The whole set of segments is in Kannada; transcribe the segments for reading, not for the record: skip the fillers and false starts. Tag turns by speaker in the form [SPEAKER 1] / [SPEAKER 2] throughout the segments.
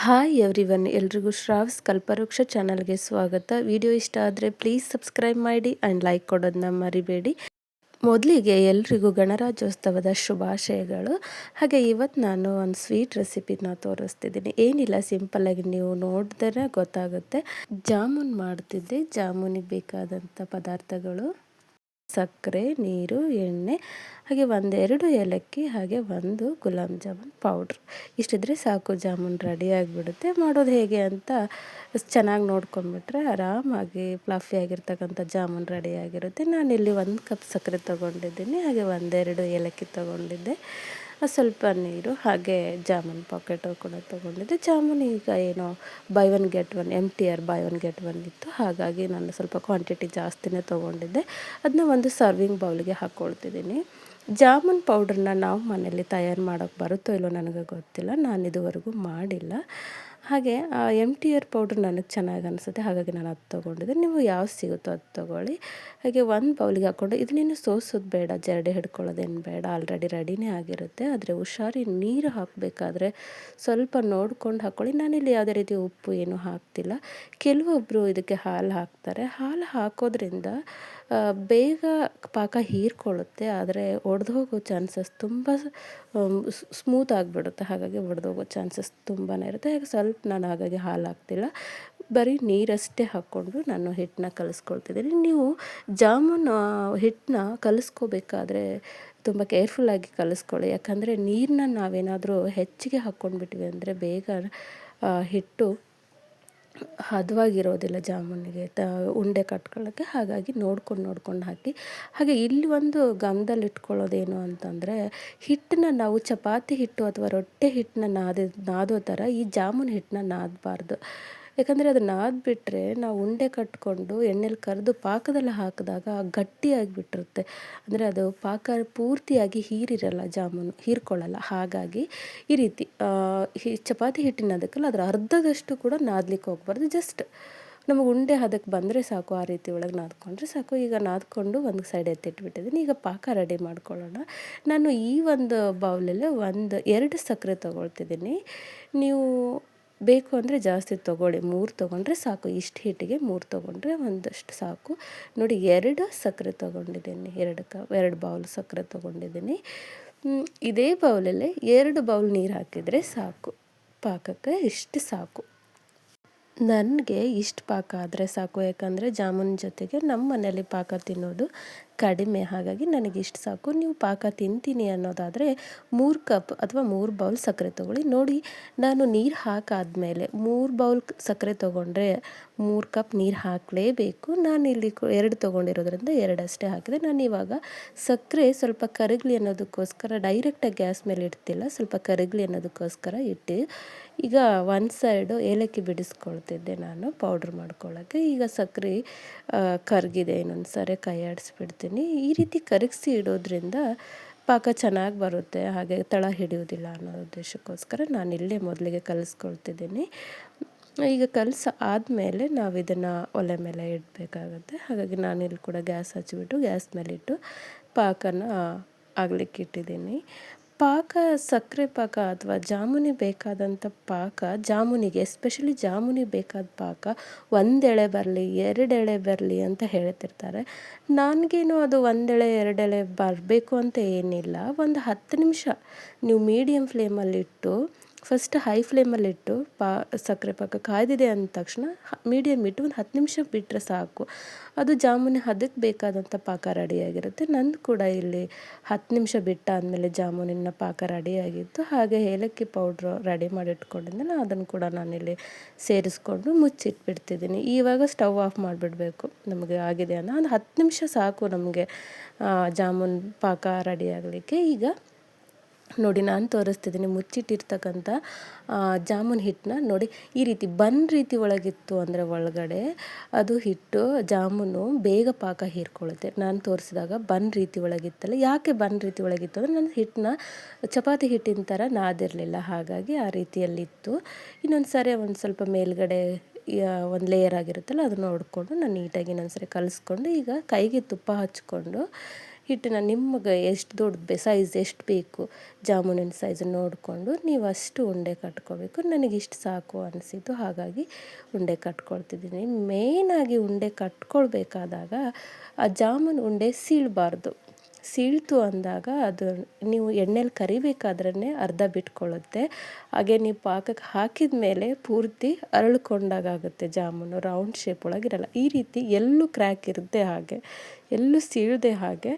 [SPEAKER 1] ಹಾಯ್ ಎವ್ರಿವನ್, ಎಲ್ರಿಗೂ ಶ್ರಾವ್ಸ್ ಕಲ್ಪವೃಕ್ಷ ಚಾನಲ್ಗೆ ಸ್ವಾಗತ. ವಿಡಿಯೋ ಇಷ್ಟ ಆದರೆ ಪ್ಲೀಸ್ ಸಬ್ಸ್ಕ್ರೈಬ್ ಮಾಡಿ ಆ್ಯಂಡ್ ಲೈಕ್ ಕೊಡೋದನ್ನ ಮರಿಬೇಡಿ. ಮೊದಲಿಗೆ ಎಲ್ರಿಗೂ ಗಣರಾಜ್ಯೋತ್ಸವದ ಶುಭಾಶಯಗಳು. ಹಾಗೆ ಇವತ್ತು ನಾನು ಒಂದು ಸ್ವೀಟ್ ರೆಸಿಪಿನ ತೋರಿಸ್ತಿದ್ದೀನಿ. ಏನಿಲ್ಲ, ಸಿಂಪಲ್ಲಾಗಿ ನೀವು ನೋಡಿದ್ರೆ ಗೊತ್ತಾಗುತ್ತೆ. ಜಾಮೂನ್ ಮಾಡ್ತಿದ್ದೆ. ಜಾಮೂನಿಗೆ ಬೇಕಾದಂಥ ಪದಾರ್ಥಗಳು: ಸಕ್ಕರೆ, ನೀರು, ಎಣ್ಣೆ, ಹಾಗೆ ಒಂದೆರಡು ಏಲಕ್ಕಿ, ಹಾಗೆ ಒಂದು ಗುಲಾಬ್ ಜಾಮೂನ್ ಪೌಡ್ರ್. ಇಷ್ಟಿದ್ರೆ ಸಾಕು, ಜಾಮೂನ್ ರೆಡಿ ಆಗಿಬಿಡುತ್ತೆ. ಮಾಡೋದು ಹೇಗೆ ಅಂತ ಚೆನ್ನಾಗಿ ನೋಡ್ಕೊಂಡ್ಬಿಟ್ರೆ ಆರಾಮಾಗಿ ಫ್ಲಫಿ ಆಗಿರ್ತಕ್ಕಂಥ ಜಾಮೂನ್ ರೆಡಿ ಆಗಿರುತ್ತೆ. ನಾನಿಲ್ಲಿ 1 ಕಪ್ ಸಕ್ಕರೆ ತೊಗೊಂಡಿದ್ದೀನಿ, ಹಾಗೆ ಒಂದೆರಡು ಏಲಕ್ಕಿ ತೊಗೊಂಡಿದ್ದೆ, ಸ್ವಲ್ಪ ನೀರು, ಹಾಗೆ ಜಾಮೂನ್ ಪಾಕೆಟ್ ಕೂಡ ತೊಗೊಂಡಿದ್ದೆ. ಜಾಮೂನ್ ಈಗ ಏನೋ by one get one, MTR by one get one ಇತ್ತು, ಹಾಗಾಗಿ ನಾನು ಸ್ವಲ್ಪ ಕ್ವಾಂಟಿಟಿ ಜಾಸ್ತಿನೇ ತೊಗೊಂಡಿದ್ದೆ. ಅದನ್ನ ಒಂದು ಸರ್ವಿಂಗ್ ಬೌಲ್ಗೆ ಹಾಕ್ಕೊಳ್ತಿದ್ದೀನಿ. ಜಾಮೂನ್ ಪೌಡ್ರನ್ನ ನಾವು ಮನೇಲಿ ತಯಾರು ಮಾಡೋಕ್ಕೆ ಬರುತ್ತೋ ಇಲ್ಲೋ ನನಗೆ ಗೊತ್ತಿಲ್ಲ, ನಾನು ಇದುವರೆಗೂ ಮಾಡಿಲ್ಲ. ಹಾಗೆ MTR ಪೌಡ್ರ್ ನನಗೆ ಚೆನ್ನಾಗಿ ಅನಿಸುತ್ತೆ, ಹಾಗಾಗಿ ನಾನು ಅದು ತೊಗೊಂಡಿದ್ದೆ. ನೀವು ಯಾವ್ದು ಸಿಗುತ್ತೋ ಅದು ತೊಗೊಳ್ಳಿ. ಹಾಗೆ ಒಂದು ಬೌಲಿಗೆ ಹಾಕ್ಕೊಂಡು, ಇದನ್ನೇನು ಸೋಸೋದು ಬೇಡ, ಜರಡಿ ಹಿಡ್ಕೊಳ್ಳೋದೇನು ಬೇಡ, ಆಲ್ರೆಡಿ ರೆಡಿನೇ ಆಗಿರುತ್ತೆ. ಆದರೆ ಹುಷಾರಿ, ನೀರು ಹಾಕಬೇಕಾದ್ರೆ ಸ್ವಲ್ಪ ನೋಡ್ಕೊಂಡು ಹಾಕ್ಕೊಳ್ಳಿ. ನಾನಿಲ್ಲಿ ಯಾವುದೇ ರೀತಿ ಉಪ್ಪು ಏನೂ ಹಾಕ್ತಿಲ್ಲ. ಕೆಲವೊಬ್ಬರು ಇದಕ್ಕೆ ಹಾಲು ಹಾಕ್ತಾರೆ. ಹಾಲು ಹಾಕೋದ್ರಿಂದ ಬೇಗ ಪಾಕ ಹೀರ್ಕೊಳ್ಳುತ್ತೆ, ಆದರೆ ಒಡೆದೋಗೋ ಚಾನ್ಸಸ್ ತುಂಬ ಸ್ಮೂತ್ ಆಗಿಬಿಡುತ್ತೆ, ಹಾಗಾಗಿ ಒಡೆದೋಗೋ ಚಾನ್ಸಸ್ ತುಂಬಾ ಇರುತ್ತೆ. ಹಾಗೆ ಸ್ವಲ್ಪ ನಾನು ಹಾಗಾಗಿ ಹಾಲು ಹಾಕ್ತಿಲ್ಲ, ಬರೀ ನೀರಷ್ಟೇ ಹಾಕ್ಕೊಂಡು ನಾನು ಹಿಟ್ಟನ್ನ ಕಲಿಸ್ಕೊಳ್ತಿದ್ದೀನಿ. ನೀವು ಜಾಮೂನ್ ಹಿಟ್ಟನ್ನ ಕಲಿಸ್ಕೋಬೇಕಾದ್ರೆ ತುಂಬ ಕೇರ್ಫುಲ್ಲಾಗಿ ಕಲಿಸ್ಕೊಳ್ಳಿ. ಯಾಕಂದರೆ ನೀರನ್ನ ನಾವೇನಾದರೂ ಹೆಚ್ಚಿಗೆ ಹಾಕ್ಕೊಂಡ್ಬಿಟ್ವಿ ಅಂದರೆ ಬೇಗ ಹಿಟ್ಟು ಹದವಾಗಿರೋದಿಲ್ಲ ಜಾಮೂನಿಗೆ, ಉಂಡೆ ಕಟ್ಕೊಳ್ಳೋಕ್ಕೆ. ಹಾಗಾಗಿ ನೋಡ್ಕೊಂಡು ಹಾಕಿ. ಹಾಗೆ ಇಲ್ಲಿ ಒಂದು ಗಮನದಲ್ಲಿ ಇಟ್ಕೊಳ್ಳೋದೇನು ಅಂತಂದರೆ, ಹಿಟ್ಟನ್ನ ನಾವು ಚಪಾತಿ ಹಿಟ್ಟು ಅಥವಾ ರೊಟ್ಟೆ ಹಿಟ್ಟನ್ನ ನಾದೋ ಥರ ಈ ಜಾಮೂನ್ ಹಿಟ್ಟನ್ನ ನಾದಬಾರ್ದು. ಯಾಕಂದರೆ ಅದು ನಾದ್ಬಿಟ್ರೆ ನಾವು ಉಂಡೆ ಕಟ್ಕೊಂಡು ಎಣ್ಣೆಲಿ ಕರೆದು ಪಾಕದಲ್ಲಿ ಹಾಕಿದಾಗ ಗಟ್ಟಿಯಾಗಿಬಿಟ್ಟಿರುತ್ತೆ. ಅಂದರೆ ಅದು ಪಾಕ ಪೂರ್ತಿಯಾಗಿ ಹೀರಿರಲ್ಲ, ಜಾಮೂನು ಹೀರ್ಕೊಳ್ಳಲ್ಲ. ಹಾಗಾಗಿ ಈ ರೀತಿ ಚಪಾತಿ ಹಿಟ್ಟಿನ ಅದಕ್ಕಲ್ಲ, ಅದರ ಅರ್ಧದಷ್ಟು ಕೂಡ ನಾದಲಿಕ್ಕೆ ಹೋಗ್ಬಾರ್ದು. ಜಸ್ಟ್ ನಮಗೆ ಉಂಡೆ ಅದಕ್ಕೆ ಬಂದರೆ ಸಾಕು, ಆ ರೀತಿ ಒಳಗೆ ನಾದ್ಕೊಂಡ್ರೆ ಸಾಕು. ಈಗ ನಾದ್ಕೊಂಡು ಒಂದು ಸೈಡ್ ಎತ್ತಿಟ್ಬಿಟ್ಟಿದ್ದೀನಿ. ಈಗ ಪಾಕ ರೆಡಿ ಮಾಡ್ಕೊಳ್ಳೋಣ. ನಾನು ಈ ಒಂದು ಬೌಲಲ್ಲಿ 2 ಸಕ್ಕರೆ ತೊಗೊಳ್ತಿದ್ದೀನಿ. ನೀವು ಬೇಕು ಅಂದರೆ ಜಾಸ್ತಿ ತೊಗೊಳ್ಳಿ, 3 ತೊಗೊಂಡ್ರೆ ಸಾಕು. ಇಷ್ಟು ಹಿಟ್ಟಿಗೆ 3 ತೊಗೊಂಡ್ರೆ ಒಂದಷ್ಟು ಸಾಕು. ನೋಡಿ, 2 ಸಕ್ಕರೆ ತೊಗೊಂಡಿದ್ದೀನಿ, 2 ಬೌಲ್ ಸಕ್ಕರೆ ತೊಗೊಂಡಿದ್ದೀನಿ. ಇದೇ ಬೌಲಲ್ಲಿ 2 ಬೌಲ್ ನೀರು ಹಾಕಿದರೆ ಸಾಕು. ಪಾಕಕ್ಕೆ ಇಷ್ಟು ಸಾಕು. ನನಗೆ ಇಷ್ಟು ಪಾಕ ಆದರೆ ಸಾಕು, ಯಾಕಂದರೆ ಜಾಮೂನ್ ಜೊತೆಗೆ ನಮ್ಮ ಮನೇಲಿ ಪಾಕ ತಿನ್ನೋದು ಕಡಿಮೆ, ಹಾಗಾಗಿ ನನಗೆ ಇಷ್ಟು ಸಾಕು. ನೀವು ಪಾಕ ತಿಂತೀನಿ ಅನ್ನೋದಾದರೆ 3 ಕಪ್ ಅಥವಾ 3 ಬೌಲ್ ಸಕ್ಕರೆ ತೊಗೊಳ್ಳಿ. ನೋಡಿ, ನಾನು ನೀರು ಹಾಕಾದ್ಮೇಲೆ 3 ಬೌಲ್ ಸಕ್ಕರೆ ತೊಗೊಂಡ್ರೆ 3 ಕಪ್ ನೀರು ಹಾಕಲೇಬೇಕು. ನಾನಿಲ್ಲಿ 2 ತೊಗೊಂಡಿರೋದ್ರಿಂದ 2 ಅಷ್ಟೇ ಹಾಕಿದೆ. ನಾನು ಇವಾಗ ಸಕ್ಕರೆ ಸ್ವಲ್ಪ ಕರಗಲಿ ಅನ್ನೋದಕ್ಕೋಸ್ಕರ ಡೈರೆಕ್ಟಾಗಿ ಗ್ಯಾಸ್ ಮೇಲೆ ಇಡ್ತಿಲ್ಲ, ಸ್ವಲ್ಪ ಕರಗಲಿ ಅನ್ನೋದಕ್ಕೋಸ್ಕರ ಇಟ್ಟು ಈಗ ಒಂದು ಸೈಡು ಏಲಕ್ಕಿ ಬಿಡಿಸ್ಕೊಳ್ತಿದ್ದೆ ನಾನು ಪೌಡ್ರ್ ಮಾಡ್ಕೊಳ್ಳೋಕ್ಕೆ. ಈಗ ಸಕ್ಕರೆ ಕರಗಿದೆ, ಇನ್ನೊಂದು ಸಾರಿ ಕೈ ಆಡಿಸ್ಬಿಡ್ತೀನಿ. ಈ ರೀತಿ ಕರಗಿಸಿ ಇಡೋದ್ರಿಂದ ಪಾಕ ಚೆನ್ನಾಗಿ ಬರುತ್ತೆ, ಹಾಗೆ ತಳ ಹಿಡಿಯೋದಿಲ್ಲ ಅನ್ನೋ ಉದ್ದೇಶಕ್ಕೋಸ್ಕರ ನಾನು ಇಲ್ಲೇ ಮೊದಲಿಗೆ ಕಲಿಸ್ಕೊಳ್ತಿದ್ದೀನಿ. ಈಗ ಆದಮೇಲೆ ನಾವು ಇದನ್ನು ಒಲೆ ಮೇಲೆ ಇಡಬೇಕಾಗತ್ತೆ. ಹಾಗಾಗಿ ನಾನಿಲ್ಲಿ ಕೂಡ ಗ್ಯಾಸ್ ಹಚ್ಚಿಬಿಟ್ಟು ಗ್ಯಾಸ್ ಮೇಲಿಟ್ಟು ಪಾಕನ ಆಗಲಿಕ್ಕೆ ಇಟ್ಟಿದ್ದೀನಿ. ಪಾಕ, ಸಕ್ಕರೆ ಪಾಕ ಅಥವಾ ಜಾಮೂನಿಗೆ ಬೇಕಾದಂಥ ಪಾಕ, ಜಾಮೂನಿಗೆ ಎಸ್ಪೆಷಲಿ ಜಾಮೂನಿಗೆ ಬೇಕಾದ ಪಾಕ 1 ಎಳೆ ಬರಲಿ, 2 ಎಳೆ ಬರಲಿ ಅಂತ ಹೇಳ್ತಿರ್ತಾರೆ. ನನಗೇನು ಅದು 1 ಎಳೆ 2 ಎಳೆ ಬರಬೇಕು ಅಂತ ಏನಿಲ್ಲ. ಒಂದು 10 ನಿಮಿಷ ನೀವು ಮೀಡಿಯಮ್ ಫ್ಲೇಮಲ್ಲಿಟ್ಟು, ಫಸ್ಟ್ ಹೈ ಫ್ಲೇಮಲ್ಲಿಟ್ಟು ಸಕ್ಕರೆ ಪಾಕ ಕಾಯ್ದಿದೆ ಅಂದ ತಕ್ಷಣ ಮೀಡಿಯಮ್ ಇಟ್ಟು ಒಂದು 10 ನಿಮಿಷ ಬಿಟ್ಟರೆ ಸಾಕು. ಅದು ಜಾಮೂನು ಅದಕ್ಕೆ ಬೇಕಾದಂಥ ಪಾಕ ರೆಡಿಯಾಗಿರುತ್ತೆ. ನಂದು ಕೂಡ ಇಲ್ಲಿ 10 ನಿಮಿಷ ಬಿಟ್ಟಾದಮೇಲೆ ಜಾಮೂನಿನ ಪಾಕ ರೆಡಿಯಾಗಿತ್ತು. ಹಾಗೆ ಏಲಕ್ಕಿ ಪೌಡ್ರು ರೆಡಿ ಮಾಡಿ ಇಟ್ಕೊಂಡಿದ್ದೆನಲ್ಲ, ಅದನ್ನು ಕೂಡ ನಾನಿಲ್ಲಿ ಸೇರಿಸ್ಕೊಂಡು ಮುಚ್ಚಿಟ್ಬಿಡ್ತಿದ್ದೀನಿ. ಇವಾಗ ಸ್ಟವ್ ಆಫ್ ಮಾಡಿಬಿಡಬೇಕು. ನಮಗೆ ಆಗಿದೆ ಅನ್ನೋ ಒಂದು 10 ನಿಮಿಷ ಸಾಕು ನಮಗೆ ಜಾಮೂನ್ ಪಾಕ ರೆಡಿ ಆಗಲಿಕ್ಕೆ. ಈಗ ನೋಡಿ, ನಾನು ತೋರಿಸ್ತಿದ್ದೀನಿ ಮುಚ್ಚಿಟ್ಟಿರ್ತಕ್ಕಂಥ ಜಾಮೂನ್ ಹಿಟ್ಟನ್ನ. ನೋಡಿ, ಈ ರೀತಿ ಬನ್ ರೀತಿ ಒಳಗಿತ್ತು ಅಂದರೆ ಒಳಗಡೆ ಅದು ಹಿಟ್ಟು ಜಾಮೂನು ಬೇಗ ಪಾಕ ಹೀರ್ಕೊಳ್ಳುತ್ತೆ. ನಾನು ತೋರಿಸಿದಾಗ ಬನ್ ರೀತಿ ಒಳಗಿತ್ತಲ್ಲ, ಯಾಕೆ ಬನ್ ರೀತಿ ಒಳಗಿತ್ತು ಅಂದರೆ ನಾನು ಹಿಟ್ಟನ್ನ ಚಪಾತಿ ಹಿಟ್ಟಿನ ಥರ ನಾದಿರಲಿಲ್ಲ, ಹಾಗಾಗಿ ಆ ರೀತಿಯಲ್ಲಿತ್ತು. ಇನ್ನೊಂದು ಸಾರಿ ಒಂದು ಸ್ವಲ್ಪ ಮೇಲ್ಗಡೆ ಒಂದು ಲೇಯರ್ ಆಗಿರುತ್ತಲ್ಲ, ಅದನ್ನು ನೋಡಿಕೊಂಡು ನಾನು ನೀಟಾಗಿ ಇನ್ನೊಂದು ಸರಿ ಕಲಿಸ್ಕೊಂಡು ಈಗ ಕೈಗೆ ತುಪ್ಪ ಹಚ್ಕೊಂಡು ಹಿಟ್ಟನ್ನು ನಿಮಗೆ ಎಷ್ಟು ದೊಡ್ಡ ಸೈಜ್ ಎಷ್ಟು ಬೇಕು ಜಾಮೂನಿನ ಸೈಜ್ ನೋಡಿಕೊಂಡು ನೀವು ಅಷ್ಟು ಉಂಡೆ ಕಟ್ಕೋಬೇಕು. ನನಗಿಷ್ಟು ಸಾಕು ಅನಿಸಿತು, ಹಾಗಾಗಿ ಉಂಡೆ ಕಟ್ಕೊಳ್ತಿದ್ದೀನಿ. ಮೇಯ್ನಾಗಿ ಉಂಡೆ ಕಟ್ಕೊಳ್ಬೇಕಾದಾಗ ಆ ಜಾಮೂನು ಉಂಡೆ ಸೀಳಬಾರ್ದು. ಸೀಳ್ತು ಅಂದಾಗ ಅದು ನೀವು ಎಣ್ಣೆಲಿ ಕರಿಬೇಕಾದ್ರೇ ಅರ್ಧ ಬಿಟ್ಕೊಳ್ಳುತ್ತೆ. ಹಾಗೆ ನೀವು ಪಾಕಕ್ಕೆ ಹಾಕಿದ ಮೇಲೆ ಪೂರ್ತಿ ಅರಳ್ಕೊಂಡಾಗುತ್ತೆ ಜಾಮೂನು, ರೌಂಡ್ ಶೇಪ್ ಒಳಗಿರಲ್ಲ. ಈ ರೀತಿ ಎಲ್ಲೂ ಕ್ರ್ಯಾಕ್ ಇರುತ್ತೆ, ಹಾಗೆ ಎಲ್ಲೂ ಸೀಳದೆ ಹಾಗೆ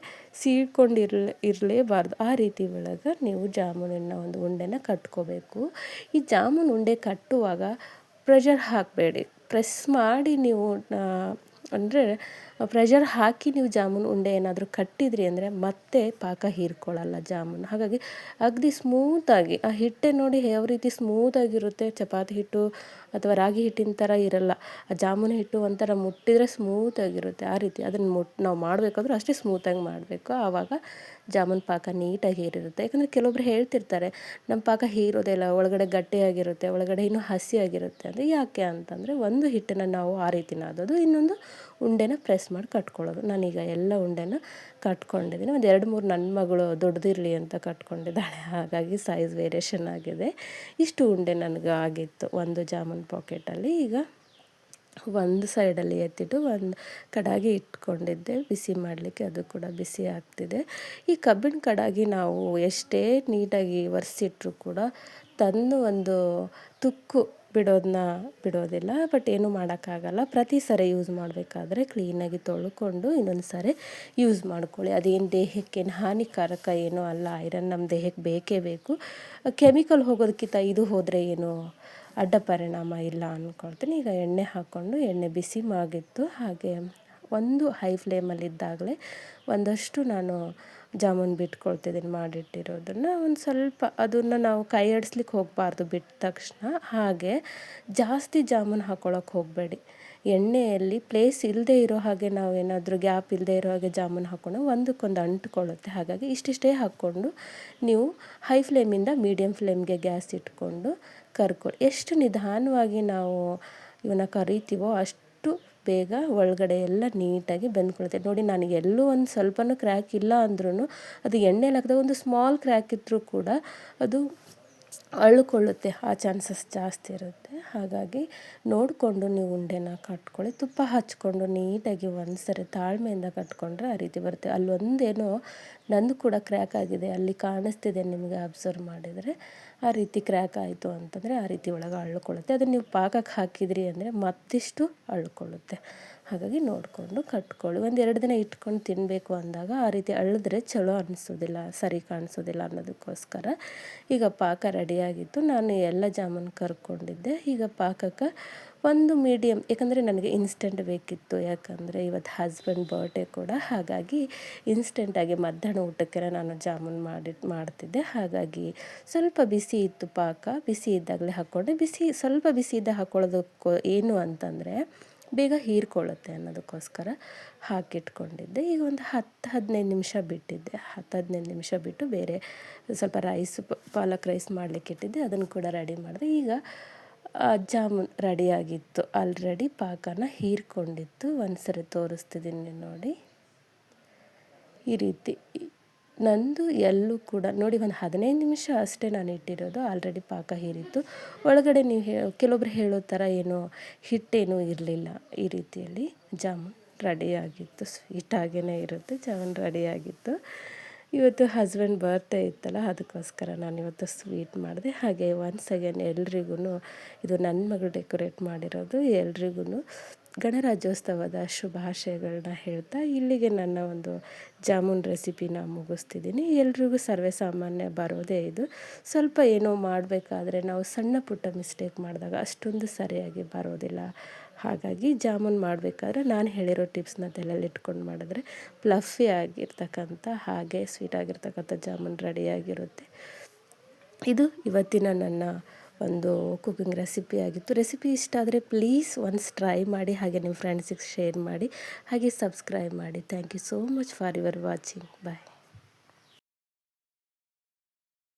[SPEAKER 1] ಇರಲೇಬಾರ್ದು. ಆ ರೀತಿ ಒಳಗೆ ನೀವು ಜಾಮೂನಿನ ಒಂದು ಉಂಡೆನ ಕಟ್ಕೋಬೇಕು. ಈ ಜಾಮೂನು ಉಂಡೆ ಕಟ್ಟುವಾಗ ಪ್ರೆಷರ್ ಹಾಕಬೇಡಿ. ಪ್ರೆಸ್ ಮಾಡಿ ನೀವು ಅಂದರೆ ಪ್ರೆಷರ್ ಹಾಕಿ ನೀವು ಜಾಮೂನು ಉಂಡೆ ಏನಾದರೂ ಕಟ್ಟಿದ್ರಿ ಅಂದರೆ ಮತ್ತೆ ಪಾಕ ಹೀರ್ಕೊಳ್ಳಲ್ಲ ಜಾಮೂನು. ಹಾಗಾಗಿ ಅಗದಿ ಸ್ಮೂತಾಗಿ ಆ ಹಿಟ್ಟೆ ನೋಡಿ ಯಾವ ರೀತಿ ಸ್ಮೂತಾಗಿರುತ್ತೆ, ಚಪಾತಿ ಹಿಟ್ಟು ಅಥವಾ ರಾಗಿ ಹಿಟ್ಟಿನ ಥರ ಇರಲ್ಲ. ಆ ಜಾಮೂನು ಹಿಟ್ಟು ಒಂಥರ ಮುಟ್ಟಿದರೆ ಸ್ಮೂತಾಗಿರುತ್ತೆ. ಆ ರೀತಿ ಅದನ್ನು ನಾವು ಮಾಡಬೇಕಾದ್ರೂ ಅಷ್ಟೇ ಸ್ಮೂತಾಗಿ ಮಾಡಬೇಕು. ಆವಾಗ ಜಾಮೂನು ಪಾಕ ನೀಟಾಗಿ ಹೀರಿರುತ್ತೆ. ಯಾಕಂದರೆ ಕೆಲವೊಬ್ರು ಹೇಳ್ತಿರ್ತಾರೆ ನಮ್ಮ ಪಾಕ ಹೀರೋದಿಲ್ಲ, ಒಳಗಡೆ ಗಟ್ಟಿಯಾಗಿರುತ್ತೆ, ಒಳಗಡೆ ಇನ್ನೂ ಹಸಿಯಾಗಿರುತ್ತೆ. ಅಂದರೆ ಯಾಕೆ ಅಂತಂದರೆ ಒಂದು ಹಿಟ್ಟನ್ನು ನಾವು ಆ ರೀತಿ ನಾದೋದು, ಇನ್ನೊಂದು ಉಂಡೆನ ಪ್ರೆಸ್ ಮಾಡಿ ಕಟ್ಕೊಳ್ಳೋದು. ನಾನೀಗ ಎಲ್ಲ ಉಂಡೆನ ಕಟ್ಕೊಂಡಿದ್ದೀನಿ. ಒಂದು 2-3 ನನ್ನ ಮಗಳು ದೊಡ್ಡದಿರಲಿ ಅಂತ ಕಟ್ಕೊಂಡಿದ್ದಾಳೆ, ಹಾಗಾಗಿ ಸೈಜ್ ವೇರಿಯೇಷನ್ ಆಗಿದೆ. ಇಷ್ಟು ಉಂಡೆ ನನಗೆ ಆಗಿತ್ತು ಒಂದು ಜಾಮೂನ್ ಪಾಕೆಟಲ್ಲಿ. ಈಗ ಒಂದು ಸೈಡಲ್ಲಿ ಎತ್ತಿಟ್ಟು ಒಂದು ಕಡಾಗಿ ಇಟ್ಕೊಂಡಿದ್ದೆ ಬಿಸಿ ಮಾಡಲಿಕ್ಕೆ, ಅದು ಕೂಡ ಬಿಸಿ ಆಗ್ತಿದೆ. ಈ ಕಬ್ಬಿಣ ಕಡಾಗಿ ನಾವು ಎಷ್ಟೇ ನೀಟಾಗಿ ಒರೆಸಿಟ್ರೂ ಕೂಡ ತಂದು ಒಂದು ತುಕ್ಕು ಬಿಡೋದಿಲ್ಲ. ಬಟ್ ಏನೂ ಮಾಡೋಕ್ಕಾಗಲ್ಲ. ಪ್ರತಿ ಸರಿ ಯೂಸ್ ಮಾಡಬೇಕಾದ್ರೆ ಕ್ಲೀನಾಗಿ ತೊಳ್ಕೊಂಡು ಇನ್ನೊಂದು ಸಾರಿ ಯೂಸ್ ಮಾಡ್ಕೊಳ್ಳಿ. ಅದೇನು ದೇಹಕ್ಕೇನು ಹಾನಿಕಾರಕ ಏನೂ ಅಲ್ಲ. ಐರನ್ ನಮ್ಮ ದೇಹಕ್ಕೆ ಬೇಕೇ ಬೇಕು. ಕೆಮಿಕಲ್ ಹೋಗೋದಕ್ಕಿಂತ ಇದು ಹೋದರೆ ಏನು ಅಡ್ಡ ಪರಿಣಾಮ ಇಲ್ಲ ಅಂದ್ಕೊಳ್ತೀನಿ. ಈಗ ಎಣ್ಣೆ ಹಾಕ್ಕೊಂಡು ಎಣ್ಣೆ ಬಿಸಿ ಆಗಿತ್ತು. ಹಾಗೆ ಒಂದು ಹೈ ಫ್ಲೇಮಲ್ಲಿದ್ದಾಗಲೇ ಒಂದಷ್ಟು ನಾನು ಜಾಮೂನ್ ಬಿಟ್ಕೊಳ್ತಿದ್ದೀನಿ ಮಾಡಿಟ್ಟಿರೋದನ್ನು. ಒಂದು ಸ್ವಲ್ಪ ಅದನ್ನು ನಾವು ಕೈ ಆಡಿಸ್ಲಿಕ್ಕೆ ಹೋಗಬಾರ್ದು ಬಿಟ್ಟ ತಕ್ಷಣ. ಹಾಗೆ ಜಾಸ್ತಿ ಜಾಮೂನ್ ಹಾಕ್ಕೊಳಕ್ಕೆ ಹೋಗಬೇಡಿ. ಎಣ್ಣೆಯಲ್ಲಿ ಪ್ಲೇಸ್ ಇಲ್ಲದೆ ಇರೋ ಹಾಗೆ ನಾವು ಏನಾದರೂ ಗ್ಯಾಪ್ ಇಲ್ಲದೆ ಇರೋ ಹಾಗೆ ಜಾಮೂನ್ ಹಾಕ್ಕೊಂಡು ಒಂದಕ್ಕೊಂದು ಅಂಟ್ಕೊಳ್ಳುತ್ತೆ. ಹಾಗಾಗಿ ಇಷ್ಟಿಷ್ಟೇ ಹಾಕ್ಕೊಂಡು ನೀವು ಹೈ ಫ್ಲೇಮಿಂದ ಮೀಡಿಯಮ್ ಫ್ಲೇಮ್ಗೆ ಗ್ಯಾಸ್ ಇಟ್ಕೊಂಡು ಕರ್ಕೊಳ್ಳಿ. ಎಷ್ಟು ನಿಧಾನವಾಗಿ ನಾವು ಇವನ್ನ ಕರಿತೀವೋ ಅಷ್ಟು ಬೇಗ ಒಳಗಡೆ ಎಲ್ಲ ನೀಟಾಗಿ ಬೆಂದ್ಕೊಳುತ್ತೆ. ನೋಡಿ, ನನಗೆ ಎಲ್ಲೂ ಒಂದು ಸ್ವಲ್ಪನೂ ಕ್ರ್ಯಾಕ್ ಇಲ್ಲ ಅಂದ್ರೂ ಅದು ಎಣ್ಣೆಲಿ ಹಾಕಿದಾಗ ಒಂದು ಸ್ಮಾಲ್ ಕ್ರ್ಯಾಕ್ ಇದ್ದರೂ ಕೂಡ ಅದು ಅಳ್ಕೊಳ್ಳುತ್ತೆ, ಆ ಚಾನ್ಸಸ್ ಜಾಸ್ತಿ ಇರುತ್ತೆ. ಹಾಗಾಗಿ ನೋಡಿಕೊಂಡು ನೀವು ಉಂಡೆನ ಕಟ್ಕೊಳ್ಳಿ. ತುಪ್ಪ ಹಚ್ಕೊಂಡು ನೀಟಾಗಿ ಒಂದು ಸರಿ ತಾಳ್ಮೆಯಿಂದ ಕಟ್ಕೊಂಡ್ರೆ ಆ ರೀತಿ ಬರುತ್ತೆ. ಅಲ್ಲೊಂದೇನೋ ನಂದು ಕೂಡ ಕ್ರ್ಯಾಕ್ ಆಗಿದೆ, ಅಲ್ಲಿ ಕಾಣಿಸ್ತಿದೆ ನಿಮಗೆ ಅಬ್ಸರ್ವ್ ಮಾಡಿದರೆ. ಆ ರೀತಿ ಕ್ರ್ಯಾಕ್ ಆಯಿತು ಅಂತಂದರೆ ಆ ರೀತಿ ಒಳಗೆ ಅಳ್ಕೊಳ್ಳುತ್ತೆ. ಅದನ್ನು ನೀವು ಪಾಕಕ್ಕೆ ಹಾಕಿದ್ರಿ ಅಂದರೆ ಮತ್ತಿಷ್ಟು ಅಳ್ಕೊಳ್ಳುತ್ತೆ. ಹಾಗಾಗಿ ನೋಡಿಕೊಂಡು ಕಟ್ಕೊಳ್ಳಿ. 1-2 ದಿನ ಇಟ್ಕೊಂಡು ತಿನ್ನಬೇಕು ಅಂದಾಗ ಆ ರೀತಿ ಅಳಿದ್ರೆ ಚಲೋ ಅನಿಸೋದಿಲ್ಲ, ಸರಿ ಕಾಣಿಸೋದಿಲ್ಲ ಅನ್ನೋದಕ್ಕೋಸ್ಕರ. ಈಗ ಪಾಕ ರೆಡಿಯಾಗಿತ್ತು. ನಾನು ಎಲ್ಲ ಜಾಮೂನ್ ಕರ್ಕೊಂಡಿದ್ದೆ. ಈಗ ಪಾಕಕ್ಕೆ ಒಂದು ಮೀಡಿಯಮ್, ಯಾಕಂದರೆ ನನಗೆ ಇನ್ಸ್ಟೆಂಟ್ ಬೇಕಿತ್ತು. ಯಾಕಂದರೆ ಇವತ್ತು ಹಸ್ಬೆಂಡ್ ಬರ್ಡೇ ಕೂಡ, ಹಾಗಾಗಿ ಇನ್ಸ್ಟೆಂಟಾಗಿ ಮಧ್ಯಾಹ್ನ ಊಟಕ್ಕೆ ನಾನು ಜಾಮೂನ್ ಮಾಡ್ತಿದ್ದೆ. ಹಾಗಾಗಿ ಸ್ವಲ್ಪ ಬಿಸಿ ಇತ್ತು ಪಾಕ, ಬಿಸಿ ಇದ್ದಾಗಲೇ ಹಾಕ್ಕೊಂಡೆ. ಸ್ವಲ್ಪ ಬಿಸಿ ಇದ್ದಾಗ ಹಾಕ್ಕೊಳ್ಳೋದಕ್ಕೂ ಏನು ಅಂತಂದರೆ ಬೇಗ ಹೀರ್ಕೊಳ್ಳುತ್ತೆ ಅನ್ನೋದಕ್ಕೋಸ್ಕರ ಹಾಕಿಟ್ಕೊಂಡಿದ್ದೆ. ಈಗ ಒಂದು 10-15 ನಿಮಿಷ ಬಿಟ್ಟಿದ್ದೆ. 10-15 ನಿಮಿಷ ಬಿಟ್ಟು ಬೇರೆ ಸ್ವಲ್ಪ ಪಾಲಕ್ ರೈಸ್ ಮಾಡಲಿಕ್ಕೆ ಇಟ್ಟಿದ್ದೆ, ಅದನ್ನು ಕೂಡ ರೆಡಿ ಮಾಡಿದೆ. ಈಗ ಜಾಮೂನ್ ರೆಡಿಯಾಗಿತ್ತು, ಆಲ್ರೆಡಿ ಪಾಕನ ಹೀರ್ಕೊಂಡಿತ್ತು. ಒಂದು ಸರಿ ತೋರಿಸ್ತಿದ್ದೀನಿ ನೋಡಿ. ಈ ರೀತಿ ನಂದು ಎಲ್ಲೂ ಕೂಡ ನೋಡಿ, ಒಂದು 15 ನಿಮಿಷ ಅಷ್ಟೇ ನಾನು ಇಟ್ಟಿರೋದು, ಆಲ್ರೆಡಿ ಪಾಕ ಹೀರಿತ್ತು. ಒಳಗಡೆ ನೀವು ಕೆಲವೊಬ್ರು ಹೇಳೋ ಥರ ಏನೋ ಹಿಟ್ಟೇನೂ ಇರಲಿಲ್ಲ. ಈ ರೀತಿಯಲ್ಲಿ ಜಾಮೂನ್ ರೆಡಿಯಾಗಿತ್ತು. ಸ್ವೀಟಾಗೇ ಇರುತ್ತೆ, ಜಾಮೂನ್ ರೆಡಿಯಾಗಿತ್ತು. ಇವತ್ತು ಹಸ್ಬೆಂಡ್ ಬರ್ತ್ಡೇ ಇತ್ತಲ್ಲ, ಅದಕ್ಕೋಸ್ಕರ ನಾನು ಇವತ್ತು ಸ್ವೀಟ್ ಮಾಡಿದೆ. ಹಾಗೆ ಒನ್ಸ್ ಅಗೇನ್ ಎಲ್ರಿಗೂ, ಇದು ನನ್ನ ಮಗಳು ಡೆಕೋರೇಟ್ ಮಾಡಿರೋದು, ಎಲ್ರಿಗೂ ಗಣರಾಜ್ಯೋತ್ಸವದ ಶುಭಾಶಯಗಳನ್ನ ಹೇಳ್ತಾ ಇಲ್ಲಿಗೆ ನನ್ನ ಒಂದು ಜಾಮೂನ್ ರೆಸಿಪಿನ ಮುಗಿಸ್ತಿದ್ದೀನಿ. ಎಲ್ರಿಗೂ ಸರ್ವೇ ಸಾಮಾನ್ಯ ಬರೋದೇ ಇದು. ಸ್ವಲ್ಪ ಏನೋ ಮಾಡಬೇಕಾದ್ರೆ ನಾವು ಸಣ್ಣ ಪುಟ್ಟ ಮಿಸ್ಟೇಕ್ ಮಾಡಿದಾಗ ಅಷ್ಟೊಂದು ಸರಿಯಾಗಿ ಬರೋದಿಲ್ಲ. ಹಾಗಾಗಿ ಜಾಮೂನ್ ಮಾಡಬೇಕಾದ್ರೆ ನಾನು ಹೇಳಿರೋ ಟಿಪ್ಸ್ನ ತಲೆಯಲ್ಲಿ ಇಟ್ಕೊಂಡು ಮಾಡಿದ್ರೆ ಫ್ಲಫಿ ಆಗಿರ್ತಕ್ಕಂಥ ಹಾಗೆ ಸ್ವೀಟ್ ಆಗಿರ್ತಕ್ಕಂಥ ಜಾಮೂನ್ ರೆಡಿಯಾಗಿರುತ್ತೆ. ಇದು ಇವತ್ತಿನ ನನ್ನ ಒಂದು ಕುಕಿಂಗ್ ರೆಸಿಪಿ ಆಗಿತ್ತು. ರೆಸಿಪಿ ಇಷ್ಟ ಆದರೆ ಪ್ಲೀಸ್ ಒನ್ಸ್ ಟ್ರೈ ಮಾಡಿ, ಹಾಗೆ ನಿಮ್ಮ ಫ್ರೆಂಡ್ಸಿಗೆ ಶೇರ್ ಮಾಡಿ, ಹಾಗೆ ಸಬ್ಸ್ಕ್ರೈಬ್ ಮಾಡಿ. Thank you so much for your watching. Bye.